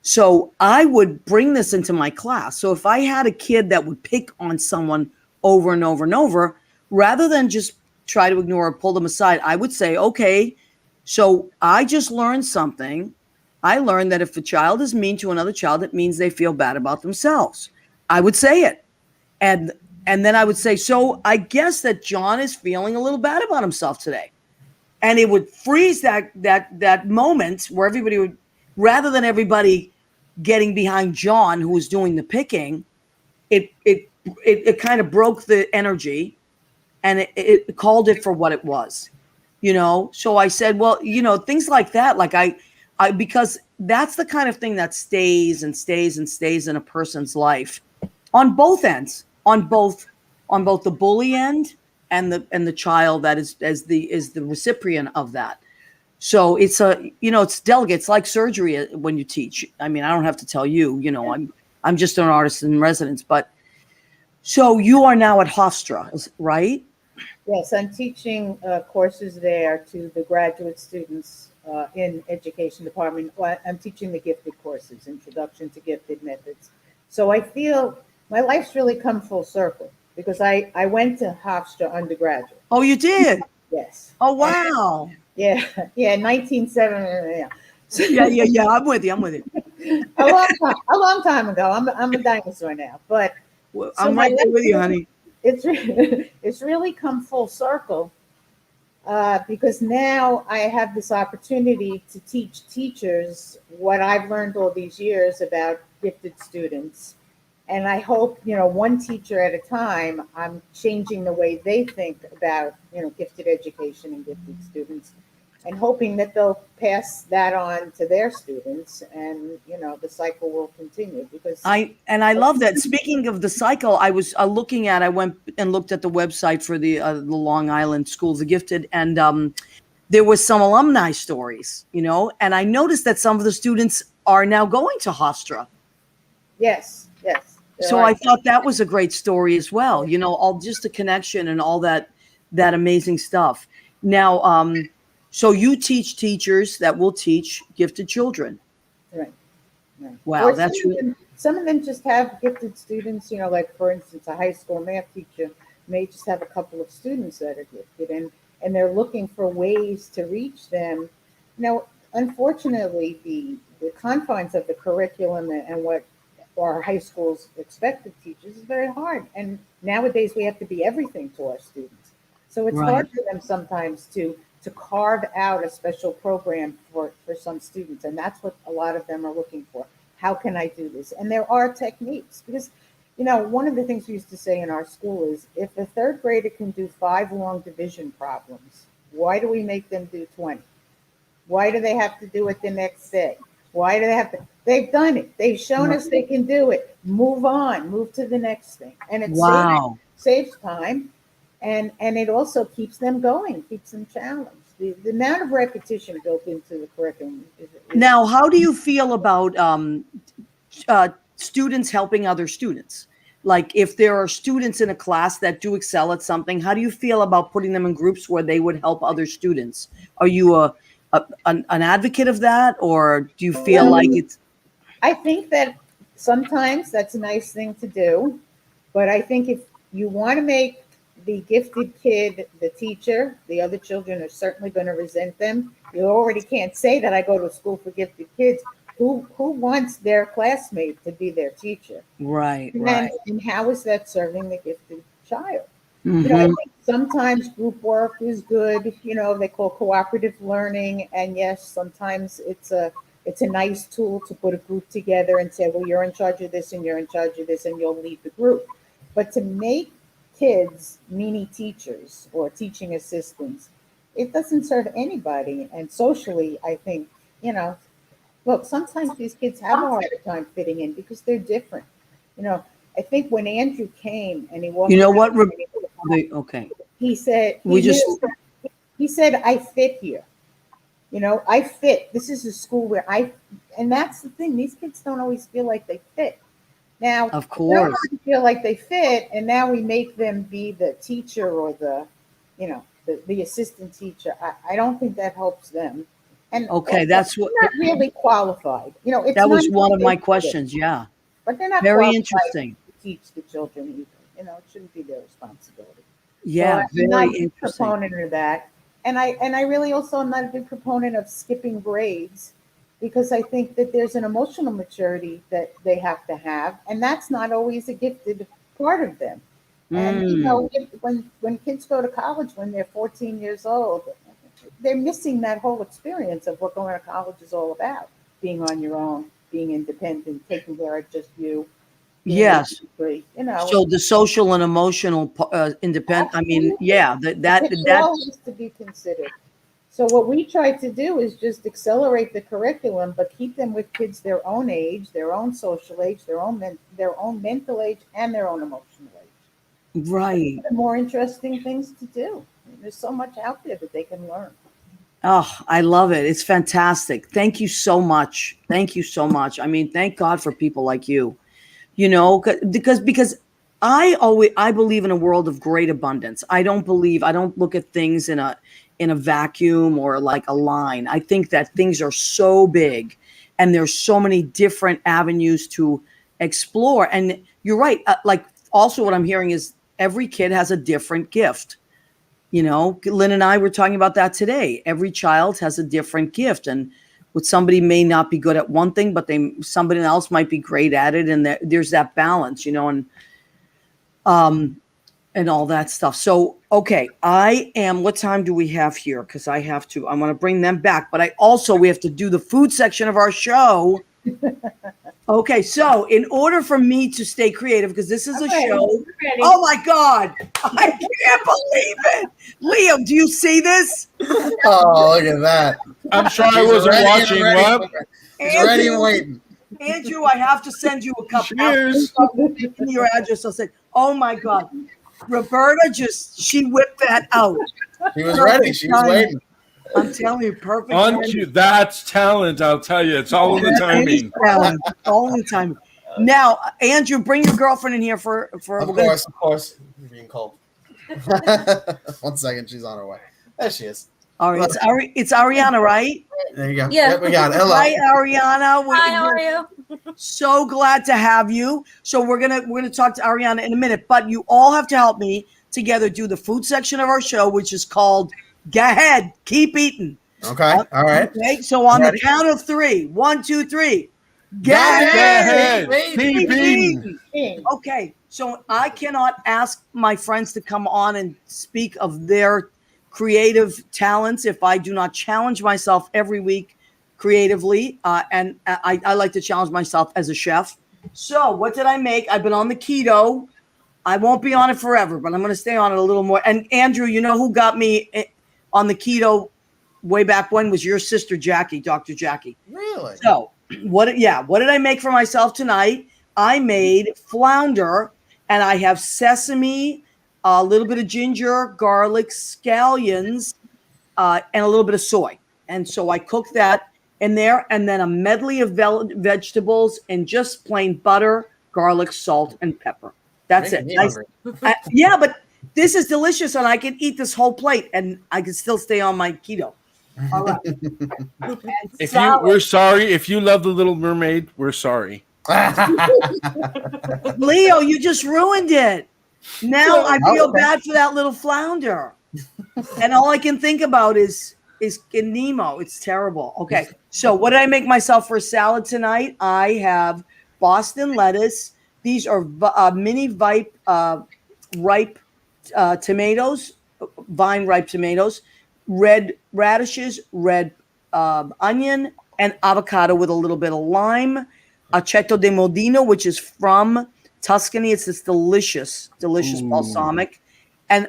So I would bring this into my class. So if I had a kid that would pick on someone over and over and over, rather than just try to ignore or pull them aside, I would say, okay, so I just learned something. I learned that if a child is mean to another child, it means they feel bad about themselves. I would say it. And then I would say, so I guess that John is feeling a little bad about himself today. And it would freeze that moment where everybody would, rather than everybody getting behind John, who was doing the picking, it kind of broke the energy, and it called it for what it was, you know? So I said, well, you know, things like that, like I because that's the kind of thing that stays and stays and stays in a person's life on both ends, on both the bully end and the child that is the recipient of that. So it's it's delicate. It's like surgery when you teach. I mean, I don't have to tell you, you know, I'm just an artist in residence, but so you are now at Hofstra, right? Yes, I'm teaching courses there to the graduate students in education department. I'm teaching the gifted courses, Introduction to Gifted Methods. So I feel my life's really come full circle, because I went to Hofstra undergraduate. Oh, you did? Yes. Oh, wow. Yeah, 1970. Yeah. Yeah. I'm with you. A long time ago. I'm a dinosaur now, but well, I'm right there with you, honey. It's really come full circle, because now I have this opportunity to teach teachers what I've learned all these years about gifted students. And I hope, one teacher at a time, I'm changing the way they think about, gifted education and gifted students, and hoping that they'll pass that on to their students, and the cycle will continue. Because I love that. Speaking of the cycle, I was I went and looked at the website for the Long Island Schools of Gifted, and there was some alumni stories, and I noticed that some of the students are now going to Hofstra. Yes. So I thought that was a great story as well. All just the connection and all that amazing stuff. Now, so you teach teachers that will teach gifted children. Right. Wow, that's really. Some of them just have gifted students. Like for instance, a high school math teacher may just have a couple of students that are gifted, and they're looking for ways to reach them. Now, unfortunately, the confines of the curriculum and what our high schools expect of teachers is very hard. And nowadays we have to be everything to our students. So it's hard for them sometimes to carve out a special program for some students. And that's what a lot of them are looking for. How can I do this? And there are techniques, because, one of the things we used to say in our school is, if a third grader can do 5 long division problems, why do we make them do 20? Why do they have to do it the next day? Why do they have to? They've done it. They've shown us they can do it. Move on. Move to the next thing. And it's saves time, and it also keeps them going, keeps them challenged. The amount of repetition built into the curriculum is Now, how do you feel about students helping other students? Like if there are students in a class that do excel at something, how do you feel about putting them in groups where they would help other students? Are you an advocate of that, or do you feel like it's? I think that sometimes that's a nice thing to do, but I think if you want to make the gifted kid the teacher, the other children are certainly going to resent them. You already can't say that I go to school for gifted kids. Who wants their classmate to be their teacher? Right, And how is that serving the gifted child? Mm-hmm. You know, I think sometimes group work is good. You know, they call cooperative learning, and yes, sometimes it's a nice tool to put a group together and say, well, you're in charge of this and you're in charge of this, and you'll lead the group. But to make kids mini teachers or teaching assistants, it doesn't serve anybody. And socially, I think, you know, look, sometimes these kids have a harder time fitting in because they're different. You know, I think when Andrew came and he walked, you know what? Okay. He said, he said, I fit here. You know, I fit. This is a school where and that's the thing. These kids don't always feel like they fit. Now, of course, they don't feel like they fit, and now we make them be the teacher or the, you know, the assistant teacher. I don't think that helps them. And okay, that's what not really qualified. You know, that was one of my questions. Yeah, but they're not very qualified interesting to teach the children either. You know, it shouldn't be their responsibility. Yeah, so I'm not a very big proponent of that, and I really also am not a big proponent of skipping grades, because I think that there's an emotional maturity that they have to have, and that's not always a gifted part of them. And you know, when kids go to college when they're 14 years old, they're missing that whole experience of what going to college is all about: being on your own, being independent, taking care of just you. Yes. You know, so the social and emotional independent. I mean, yeah, that all has to be considered. So what we try to do is just accelerate the curriculum, but keep them with kids their own age, their own social age, their own mental age, and their own emotional age. Right. The more interesting things to do. There's so much out there that they can learn. Oh, I love it. It's fantastic. Thank you so much. Thank you so much. I mean, thank God for people like you. You know, because I believe in a world of great abundance. I don't look at things in a vacuum or like a line. I think that things are so big and there's so many different avenues to explore. And you're right. Like also what I'm hearing is every kid has a different gift. You know, Lynn and I were talking about that today. Every child has a different gift, and somebody may not be good at one thing, but somebody else might be great at it. And there's that balance, you know, and all that stuff. So, okay, what time do we have here? Because I want to bring them back, but we have to do the food section of our show. Okay, so in order for me to stay creative, because this is a show. Oh my God, I can't believe it. Leo, do you see this? Oh, look at that. I'm sure I wasn't watching. What? He's ready and waiting. Andrew, I have to send you a cup. Cheers. Give me your address. I'll say, oh my God. Roberta she whipped that out. She was ready. She was waiting. I'm telling you, perfect. That's talent, I'll tell you. It's all in the timing. All in the timing. Now, Andrew, bring your girlfriend in here for Of course. You're being cold. 1 second, she's on her way. There she is. All right, it's Ariana, right? There you go. Yeah. Yep, we got it. Hello. Hi, Ariana. Hi, how are you? So glad to have you. So we're gonna talk to Ariana in a minute, but you all have to help me together do the food section of our show, which is called "Go Ahead, Keep Eating." Okay. All right. Okay. So on the count of 3, 1, 2, 3. Go ahead, keep eating. Okay. So I cannot ask my friends to come on and speak of their creative talents if I do not challenge myself every week creatively. And I like to challenge myself as a chef. So what did I make? I've been on the keto. I won't be on it forever, but I'm going to stay on it a little more. And Andrew, you know who got me on the keto way back when was your sister, Jackie, Dr. Jackie. Really? So what did I make for myself tonight? I made flounder, and I have sesame a little bit of ginger, garlic, scallions, and a little bit of soy. And so I cook that in there, and then a medley of vegetables and just plain butter, garlic, salt, and pepper. That's it. Yeah, but this is delicious, and I can eat this whole plate, and I can still stay on my keto. All right. We're sorry. If you love The Little Mermaid, we're sorry. Leo, you just ruined it. Now I feel bad for that little flounder. And all I can think about is Nemo. It's terrible. Okay. So what did I make myself for salad tonight? I have Boston lettuce. These are mini ripe tomatoes, vine ripe tomatoes, red radishes, red onion, and avocado with a little bit of lime. Aceto di Modena, which is from Tuscany. It's this delicious balsamic. And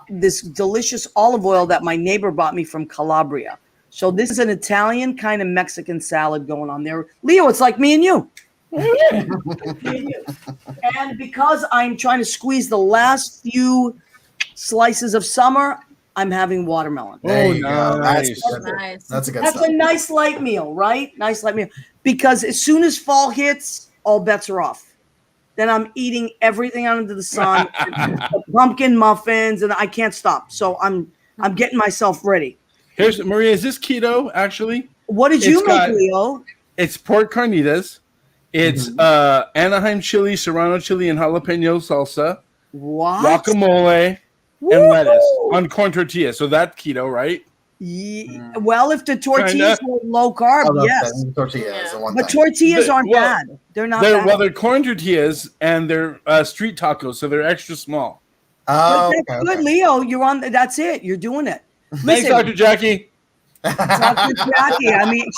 this delicious olive oil that my neighbor bought me from Calabria. So this is an Italian kind of Mexican salad going on there. Leo, it's like me and you. And because I'm trying to squeeze the last few slices of summer, I'm having watermelon. There you go. Nice. That's a good That's stuff. a nice light meal, right? Nice light meal. Because as soon as fall hits, all bets are off. Then I'm eating everything under the sun, pumpkin muffins, and I can't stop. So I'm getting myself ready. Here's Maria. Is this keto actually? What did you make, Leo? It's pork carnitas. It's Anaheim chili, serrano chili, and jalapeno salsa. What? Guacamole and lettuce on corn tortilla. So that's keto, right? Yeah. Well, if the tortillas were low carb, yes. Tortillas, but tortillas aren't bad. They're not bad. Well, they're corn tortillas and they're street tacos, so they're extra small. Oh, that's good, Leo. You're on. That's it. You're doing it. Thanks, Dr. Jackie. Dr. Jackie. I mean,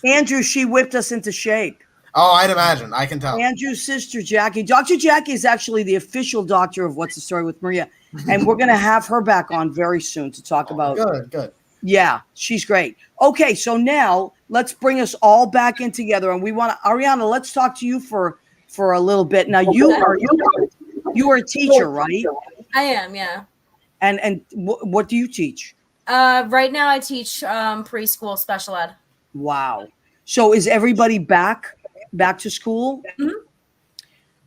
Andrew, she whipped us into shape. Oh, I'd imagine. I can tell. Andrew's sister, Jackie. Dr. Jackie is actually the official doctor of What's the Story with Maria. And we're going to have her back on very soon to talk about. Good. Yeah, she's great. Okay, so now let's bring us all back in together. And we want to, Ariana, let's talk to you for a little bit. Now, you are a teacher, right? I am, yeah. And what do you teach? Right now I teach preschool special ed. Wow. So is everybody back to school? Mm-hmm.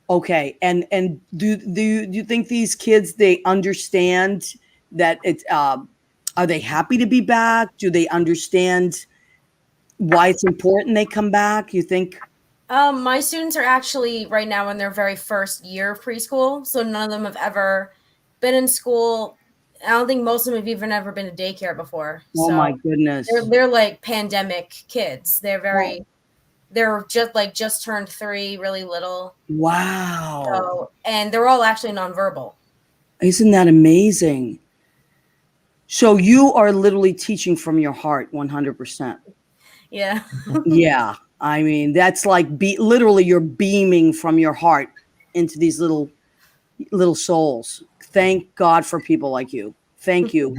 Okay. And do you think these kids, they understand that it's are they happy to be back? Do they understand why it's important they come back? You think? My students are actually right now in their very first year of preschool, so none of them have ever been in school. I don't think most of them have even ever been to daycare before. Oh my goodness. They're like pandemic kids. They're just turned 3, really little. Wow. So, and they're all actually nonverbal. Isn't that amazing? So you are literally teaching from your heart 100%. Yeah. Yeah. I mean, that's like literally you're beaming from your heart into these little souls. Thank God for people like you. Thank you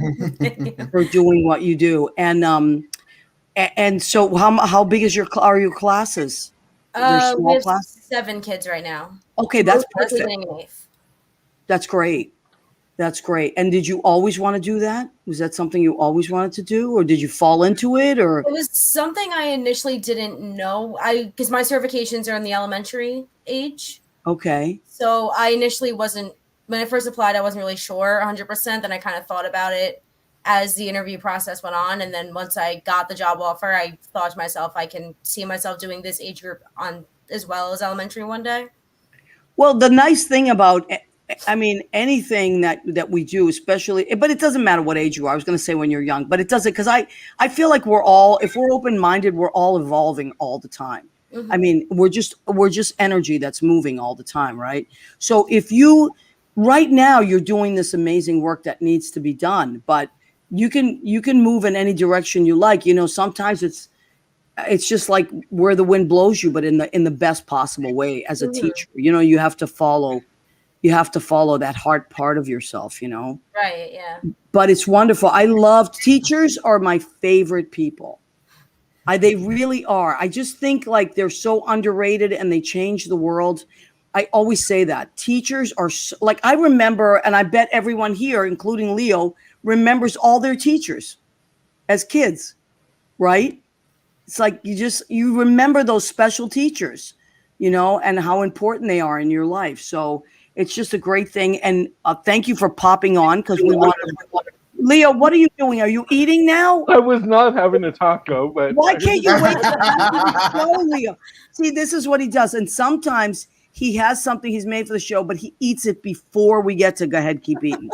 for doing what you do. And so how big are your classes? We have 7 kids right now. Okay, that's perfect. That's great. That's great. And did you always want to do that? Was that something you always wanted to do, or did you fall into it? Or it was something I initially didn't know. Because my certifications are in the elementary age. Okay. So I initially wasn't. When I first applied, I wasn't really sure 100%. Then I kind of thought about it as the interview process went on. And then once I got the job offer, I thought to myself, I can see myself doing this age group on as well as elementary one day. Well, the nice thing about, I mean, anything that we do, especially, but it doesn't matter what age you are. I was going to say when you're young, but it doesn't, because I feel like if we're open-minded, we're all evolving all the time. Mm-hmm. I mean, we're just energy that's moving all the time, right? So right now you're doing this amazing work that needs to be done, but you can move in any direction you like. You know, sometimes it's just like where the wind blows you, but in the best possible way as a teacher. You know, you have to follow that heart part of yourself, you know? Right, yeah. But it's wonderful. I love teachers are my favorite people. They really are. I just think like they're so underrated and they change the world. I always say that teachers are like, I remember, and I bet everyone here, including Leo, remembers all their teachers as kids, right? It's like you remember those special teachers, and how important they are in your life. So it's just a great thing. And thank you for popping on, because we want to. Leo, what are you doing? Are you eating now? I was not having a taco, but Why can't you wait to the show, Leo? See, this is what he does. And sometimes he has something he's made for the show, but he eats it before we get to go ahead, keep eating.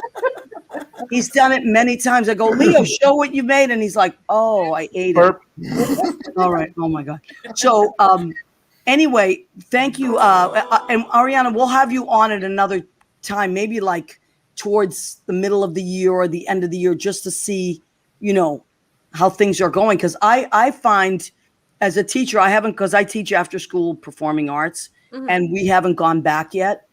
He's done it many times. I go, Leo, show what you made. And he's like, oh, I ate it. All right. Oh, my God. So anyway, thank you. And Ariana, we'll have you on at another time, maybe like towards the middle of the year or the end of the year, just to see, how things are going. Because I find as a teacher, because I teach after school performing arts, and we haven't gone back yet,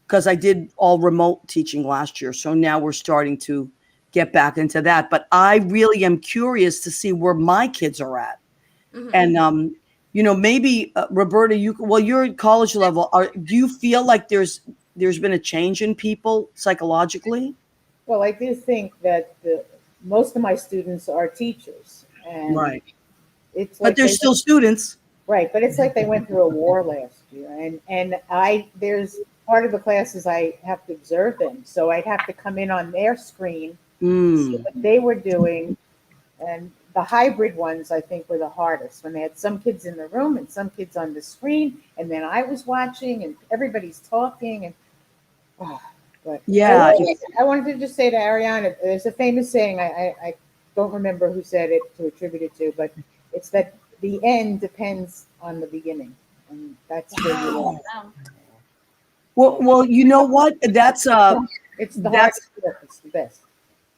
because I did all remote teaching last year. So now we're starting to get back into that. But I really am curious to see where my kids are at. And, maybe Roberta, you're at college level. Do you feel like there's been a change in people psychologically? Well, I do think that most of my students are teachers, and Right. it's like But they're still students. right. But it's like they went through a war last year, and there's part of the classes I have to observe them, so I'd have to come in on their screen, see what they were doing, and the hybrid ones I think were the hardest, when they had some kids in the room and some kids on the screen, and then I was watching and everybody's talking, and but Yeah. I wanted to just say to Ariana, there's a famous saying, I don't remember who said it to attribute it to, but it's that the end depends on the beginning, and that's where you are. Well, you know what? That's It's the hardest work. It's the best.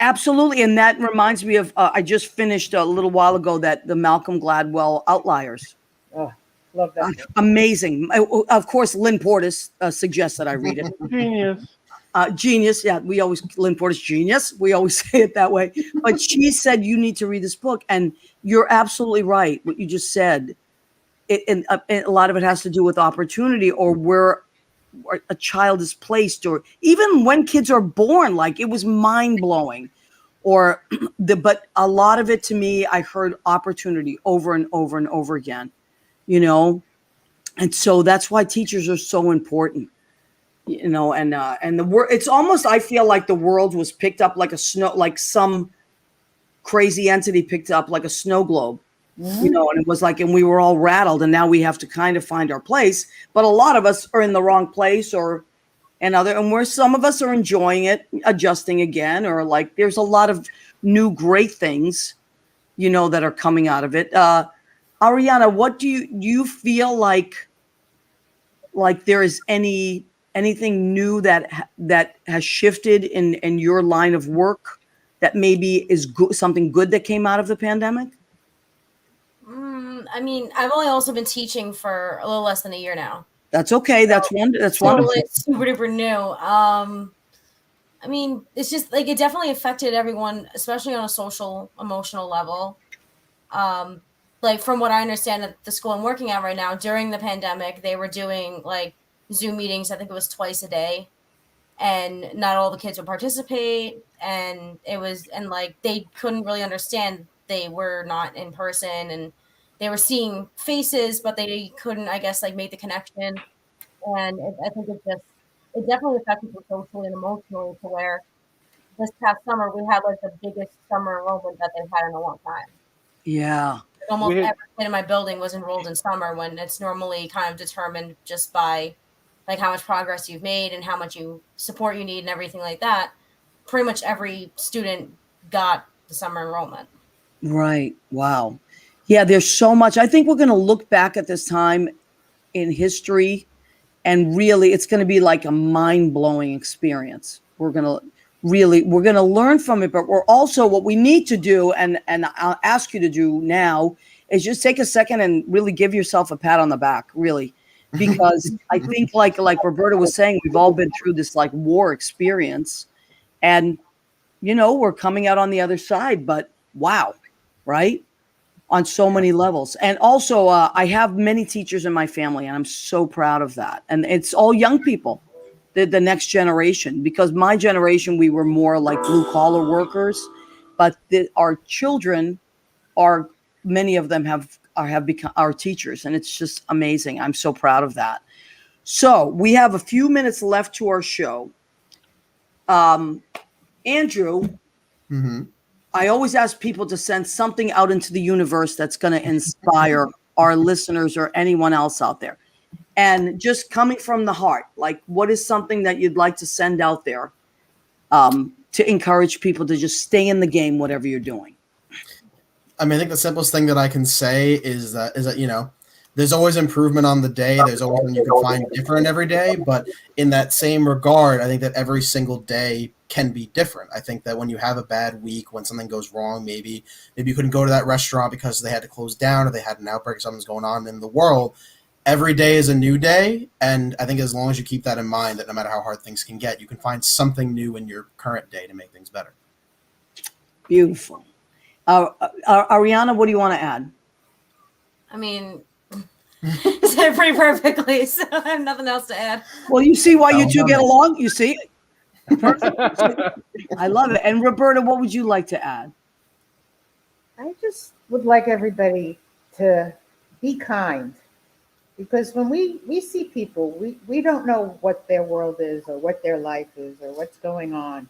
absolutely, and that reminds me of I just finished a little while ago the Malcolm Gladwell Outliers. Oh, love that. Amazing. Of course, Lynn Portis suggests that I read it. genius. Genius. Yeah, Lynn Portis, genius. We always say it that way. But she said you need to read this book, and you're absolutely right. What you just said, and a lot of it has to do with opportunity, or where a child is placed, or even when kids are born. Like, it was mind blowing. But a lot of it, to me, I heard opportunity over and over and over again. And so that's why teachers are so important. And the word, it's almost, I feel like the world was picked up like like some crazy entity picked up like a snow globe, and it was like, and we were all rattled, and now we have to kind of find our place. But a lot of us are in the wrong place, and where some of us are enjoying it, adjusting again, or like there's a lot of new great things, that are coming out of it. Ariana, what do you feel like there is anything new that has shifted in your line of work that maybe is something good that came out of the pandemic? I mean, I've only also been teaching for a little less than a year now. That's okay. That's wonderful. It's super duper new. I mean, it's just like, it definitely affected everyone, especially on a social, emotional level. Like, from what I understand at the school I'm working at right now, during the pandemic, they were doing like Zoom meetings. I think it was twice a day, and not all the kids would participate. And like, they couldn't really understand. They were not in person, and they were seeing faces, but they couldn't, I guess, like, make the connection. And I think it definitely affected them socially and emotionally, to where this past summer we had like the biggest summer enrollment that they've had in a long time. Yeah. Almost every kid in my building was enrolled in summer, when it's normally kind of determined just by like how much progress you've made and how much support you need and everything like that. Pretty much every student got the summer enrollment. Right. Wow. Yeah, there's so much. I think we're going to look back at this time in history, and really it's going to be like a mind-blowing experience. We're going to learn from it, but we're also, what we need to do, and I'll ask you to do now, is just take a second and really give yourself a pat on the back, really. Because I think like Roberta was saying, we've all been through this like war experience, and we're coming out on the other side, but wow. Right? on so many levels. And also, I have many teachers in my family, and I'm so proud of that. And it's all young people, the next generation, because my generation, we were more like blue collar workers, but our children are, many of them have become our teachers, and it's just amazing. I'm so proud of that. So we have a few minutes left to our show. Andrew, I always ask people to send something out into the universe that's going to inspire our listeners or anyone else out there. And just coming from the heart, like, what is something that you'd like to send out there to encourage people to just stay in the game, whatever you're doing? I mean, I think the simplest thing that I can say is that there's always improvement on the day. There's always something you can find different every day. But in that same regard, I think that every single day can be different. I think that when you have a bad week, when something goes wrong, maybe you couldn't go to that restaurant because they had to close down or they had an outbreak, something's going on in the world. Every day is a new day. And I think as long as you keep that in mind, that no matter how hard things can get, you can find something new in your current day to make things better. Beautiful. Ariana, what do you want to add? I mean, you said it pretty perfectly, so I have nothing else to add. Well, you see why you two get along? You see? I love it. And Roberta, what would you like to add? I just would like everybody to be kind, because when we see people, we don't know what their world is or what their life is or what's going on.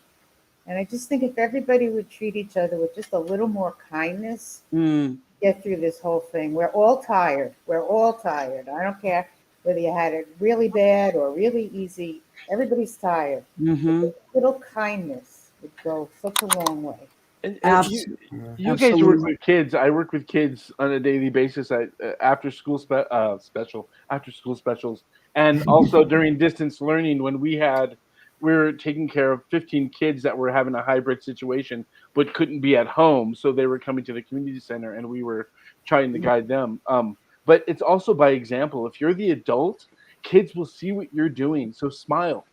And I just think if everybody would treat each other with just a little more kindness, get through this whole thing. We're all tired. I don't care whether you had it really bad or really easy. Everybody's tired. A little kindness would go such a long way. And you guys work with kids. I work with kids on a daily basis at after school specials, and also during distance learning when we were taking care of 15 kids that were having a hybrid situation but couldn't be at home, so they were coming to the community center, and we were trying to guide them. But it's also by example. If you're the adult, kids will see what you're doing, so smile,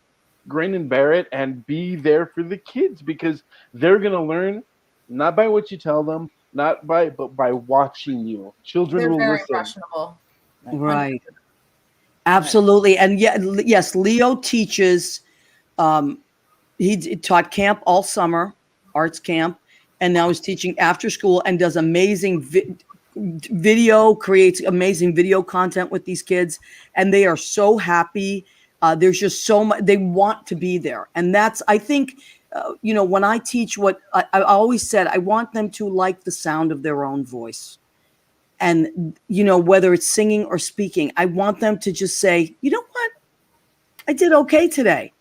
grin and bear it, and be there for the kids, because they're going to learn not by what you tell them, but by watching you. Children will very listen. impressionable. Right. Absolutely. And yes, Leo teaches. He taught camp all summer, arts camp, and now he's teaching after school and does amazing video, creates amazing video content with these kids, and they are so happy. There's just so much, they want to be there. And that's, I think, when I teach, what I always said, I want them to like the sound of their own voice. And, whether it's singing or speaking, I want them to just say, you know what? I did okay today.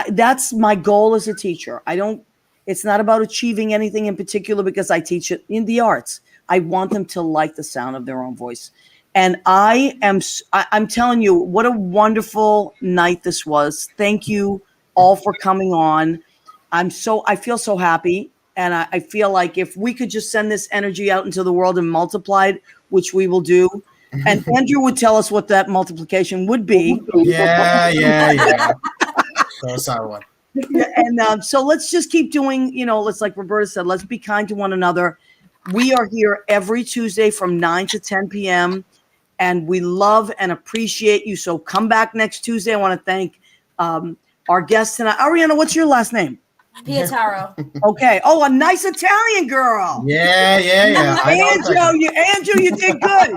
That's my goal as a teacher. It's not about achieving anything in particular because I teach it in the arts. I want them to like the sound of their own voice. And I'm telling you, what a wonderful night this was. Thank you all for coming on. I feel so happy. And I feel like if we could just send this energy out into the world and multiply it, which we will do. And Andrew would tell us what that multiplication would be. Yeah. So a solid one. And so let's just keep doing, let's, like Roberta said, let's be kind to one another. We are here every Tuesday from 9 to 10 p.m. And we love and appreciate you. So come back next Tuesday. I want to thank our guests tonight. Ariana, what's your last name? Pietaro. Okay. Oh, a nice Italian girl. Yeah. Andrew, you did good.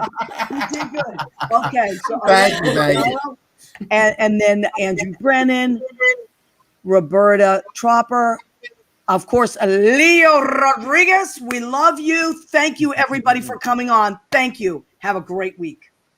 You did good. Okay. So Thank you. And then Andrew Brennan, Roberta Tropper, of course, Leo Rodriguez. We love you. Thank you, everybody, for coming on. Thank you. Have a great week.